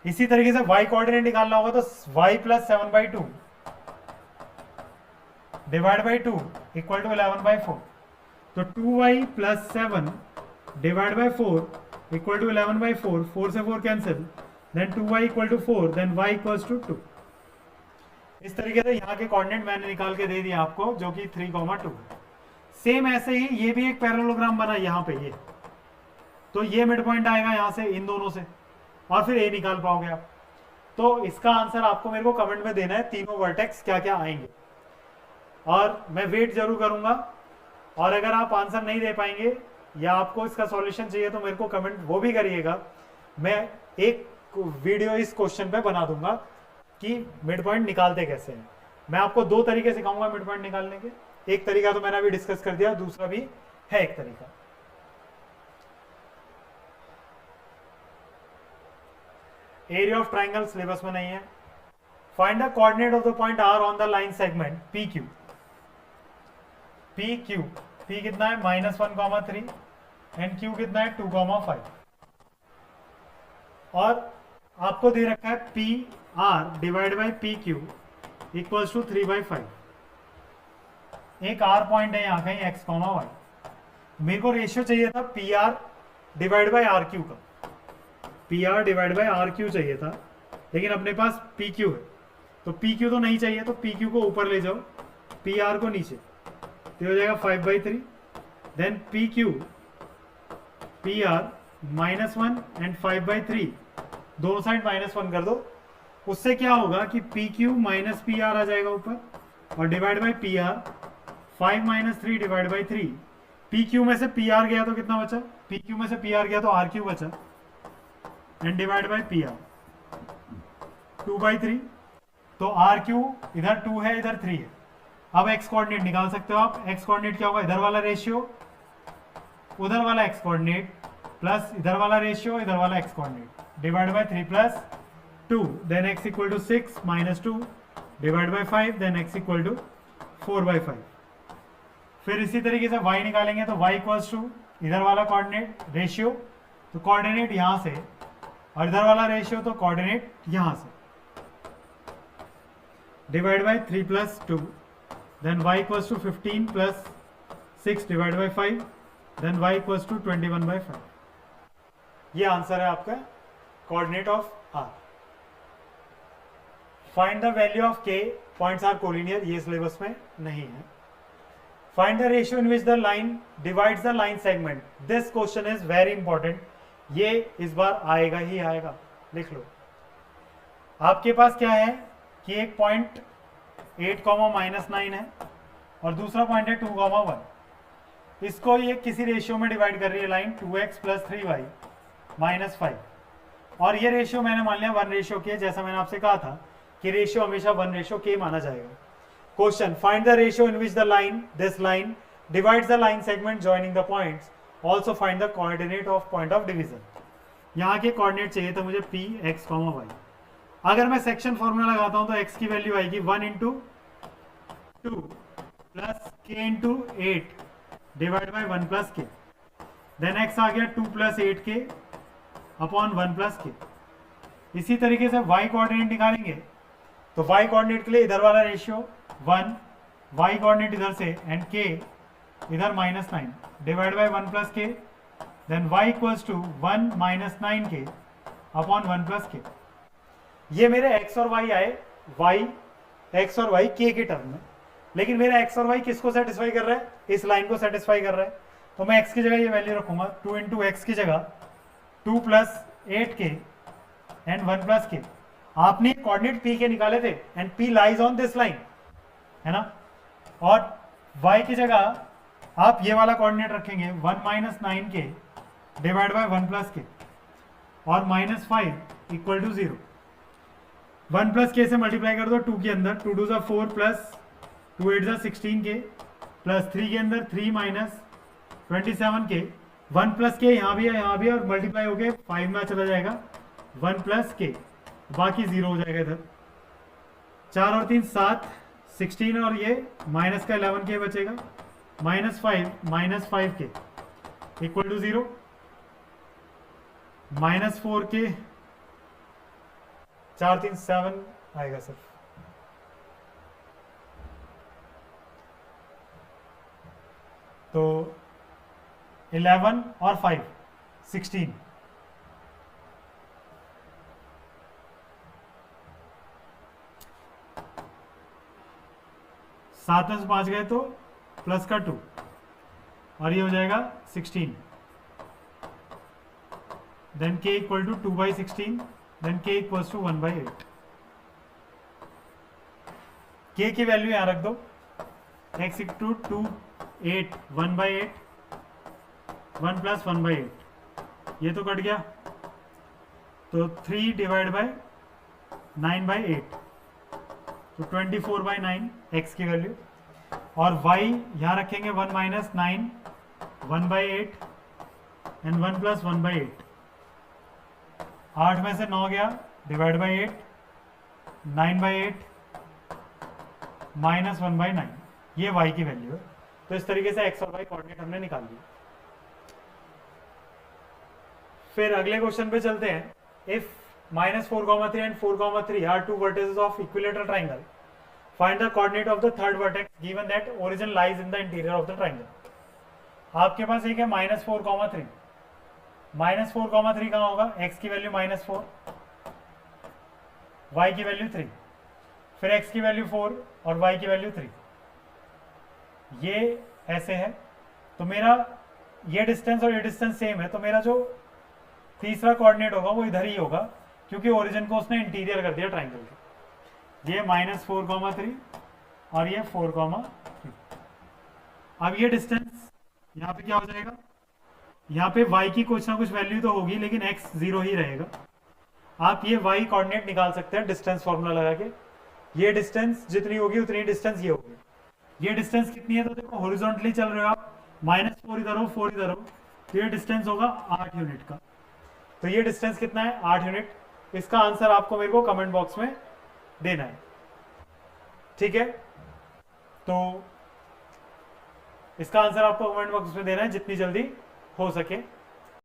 इसी तरीके से y कोऑर्डिनेट निकालना होगा तो y plus 7/2 divide by 2 equal to 11/4। तो 2y plus 7 divide by 4 equal to 11/4। 4 से 4 cancel, then 2y equal to 4, then y equals to 2। इस तरीके से यहाँ के कोऑर्डिनेट मैंने निकाल के दे दिया आपको, जो कि 3,2। सेम ऐसे ही ये भी एक पैरेललोग्राम बना यहाँ पे, ये तो ये मिड पॉइंट आएगा यहाँ से, इन दोनों से, और फिर ए निकाल पाओगे आप। तो इसका आंसर आपको मेरे को कमेंट में देना है, तीनों वर्टेक्स क्या क्या आएंगे, और मैं वेट जरूर करूंगा। और अगर आप आंसर नहीं दे पाएंगे या आपको इसका सॉल्यूशन चाहिए तो मेरे को कमेंट वो भी करिएगा। मैं एक वीडियो इस क्वेश्चन पे बना दूंगा कि मिड पॉइंट निकालते कैसे हैं। मैं आपको 2 तरीके सिखाऊंगा मिड पॉइंट निकालने के। एक तरीका तो मैंने अभी डिस्कस कर दिया, दूसरा भी है एक तरीका। एरिया ऑफ ट्राइंगल सिलेबस में नहीं है। Find the coordinate of the point R on the line segment P Q. P कितना है? -1, 3, एंड क्यू कितना है? 2, 5। और आपको दे रखा है P R divide by P Q equals to 3/5। एक आर पॉइंट है यहाँ कहीं x, y, मेरे को रेशियो चाहिए था P R divide by R Q का, P R divide by R Q चाहिए था, लेकिन अपने पास पी क्यू है, तो पी क्यू तो नहीं चाहिए, तो पी क्यू को ऊपर ले जाओ, पी आर को नीचे, तो हो जाएगा 5/3, then P Q P R -1 and 5/3 दोनों साइड -1 कर दो, उससे क्या होगा कि P Q minus P R आ जाएगा ऊपर, और divide by P R 5 - 3 divide by 3, P Q में से पी आर गया तो कितना बचा, पी क्यू में से पी आर गया तो आर क्यू बचा, and divide by P are 2/3, तो आर क्यू इधर 2 है इधर 3 है। अब एक्स कोऑर्डिनेट निकाल सकते हो आप, एक्स कोऑर्डिनेट क्या होगा, इधर वाला रेशियो उधर वाला एक्स कोऑर्डिनेट प्लस इधर वाला रेशियो इधर वाला X coordinate divide by 3 plus 2, then x equal to 6 - 2 divide by 5, then x equal to 4/5। फिर इसी तरीके से y निकालेंगे तो y इक्वल्स टू इधर वाला कोऑर्डिनेट रेशियो, तो कोऑर्डिनेट यहां से, और इधर वाला रेशियो तो कोऑर्डिनेट यहां से, divide by 3 plus 2, then y equals to 15 plus 6 divide by 5, then y equals to 21/5। ये आंसर है आपका coordinate of r। Find the value of k, points are collinear, ये सिलेबस में नहीं है। Find the ratio in which the line divides the line segment, this question is very important, ये इस बार आएगा ही आएगा, लिख लो। आपके पास क्या है कि एक पॉइंट 8, -9 है और दूसरा पॉइंट है 2, 1, इसको ये किसी रेशियो में डिवाइड कर रही है लाइन 2x + 3y -5, और ये रेशियो मैंने मान लिया 1:k, जैसा मैंने आपसे कहा था कि रेशियो हमेशा 1:k माना जाएगा। Question, find the ratio in which the line, this line divides the line segment joining the points, also find the coordinate of point of division. यहाँ के कोऑर्डिनेट चाहिए था मुझे p, x, y। अगर मैं सेक्शन फॉर्मूला लगाता हूँ तो x की वैल्यू आएगी 1 × 2 plus k × 8 divide by 1 + k, then x आ गया 2 + 8k अपॉन 1 + k। इसी तरीके से y कोऑर्डिनेट निकालेंगे तो y कोऑर्डिनेट के लिए इधर वाला रेशियो 1, y कोऑर्डिनेट इधर से, एंड k इधर -9 divide by 1 + k, then y equals to 1 - 9k upon 1 + k। ये मेरे x और y आए, x और y k के टर्म में, लेकिन मेरा x और y किसको सेटिस्फाई कर रहा है, इस लाइन को सेटिस्फाई कर रहा है, तो मैं x की जगह ये वैल्यू रखूंगा, 2 × x की जगह 2 + 8k एंड 1 + k। आपने कोऑर्डिनेट p के निकाले थे, and p lies on this line, है ना, और y की जगह आप ये वाला कोऑर्डिनेट रखेंगे 1 - 9k डिवाइड बाय 1 + k, और -5 = 0। 1 + k से मल्टीप्लाई कर दो 2 के अंदर, 2 × 2 = 4 प्लस 2 × 8 = 16k प्लस 3 के अंदर 3 - 27k, 1 + k यहाँ भी है यहाँ भी है, और मल्टीप्लाई हो गए 5 में चला जाएगा 1 + k, बाकी 0 हो जाएगा इधर। 4 और 3 7, 16 और ये माइनस का 11k बचेगा, -5 - 5k = 0, -4k, 4 3 7 आएगा सर। तो 11 और 5 16, सात में से 5 गए तो प्लस का 2, और ये हो जाएगा 16, then k = 2/16, then k = 1/8। k की वैल्यू यहां रख दो, x = 2 8 1/8, 1 + 1/8, ये तो कट गया, तो 3 डिवाइड बाय 9/8, तो 24/9 x की वैल्यू, और y यहाँ रखेंगे 1 - 9 1/8 एंड 1 + 1/8, 8 में से 9 गया डिवाइड बाई 8, 9/8 -1/9, ये y की वैल्यू है। तो इस तरीके से x और y कोऑर्डिनेट हमने निकाल लिया। फिर अगले क्वेश्चन पे चलते हैं। If -4, 3 and 4, 3 are two vertices of equilateral triangle, find the coordinate of the third vertex given that origin lies in the interior of the triangle. आपके पास एक है -4,3। -4,3 कहाँ होगा? x की वैल्यू -4, y की वैल्यू 3, फिर x की वैल्यू 4 और y की वैल्यू 3। ये ऐसे है, तो मेरा ये डिस्टेंस और ये डिस्टेंस सेम है, तो मेरा जो तीसरा कोऑर्डिनेट होगा वो इधर ही होगा, क्योंकि ओरिजिन को उसने इंटीरियर कर दिया ट्राइंगल के। ये -4,3 और ये 4,3। अब ये डिस्टेंस यहाँ पे क्या हो जाएगा? यहाँ पे y की कुछ ना कुछ वैल्यू तो होगी, लेकिन x 0 ही रहेगा। आप ये y कोऑर्डिनेट निकाल सकते हैं डिस्टेंस फॉर्मूला लगा के। ये डिस्टेंस जितनी होगी उतनी डिस्टेंस ये होगी। ये डिस्टेंस कितनी है? तो देखो हॉरिजॉन्टली चल रहे हो आप, -4 इधर हो, 4 इधर हो, तो ये डिस्टेंस होगा 8 यूनिट का। तो ये डिस्टेंस कितना है? 8 यूनिट। इसका आंसर आपको मेरे को कमेंट बॉक्स में देना है, ठीक है? तो इसका आंसर आपको कमेंट बॉक्स में देना है जितनी जल्दी हो सके।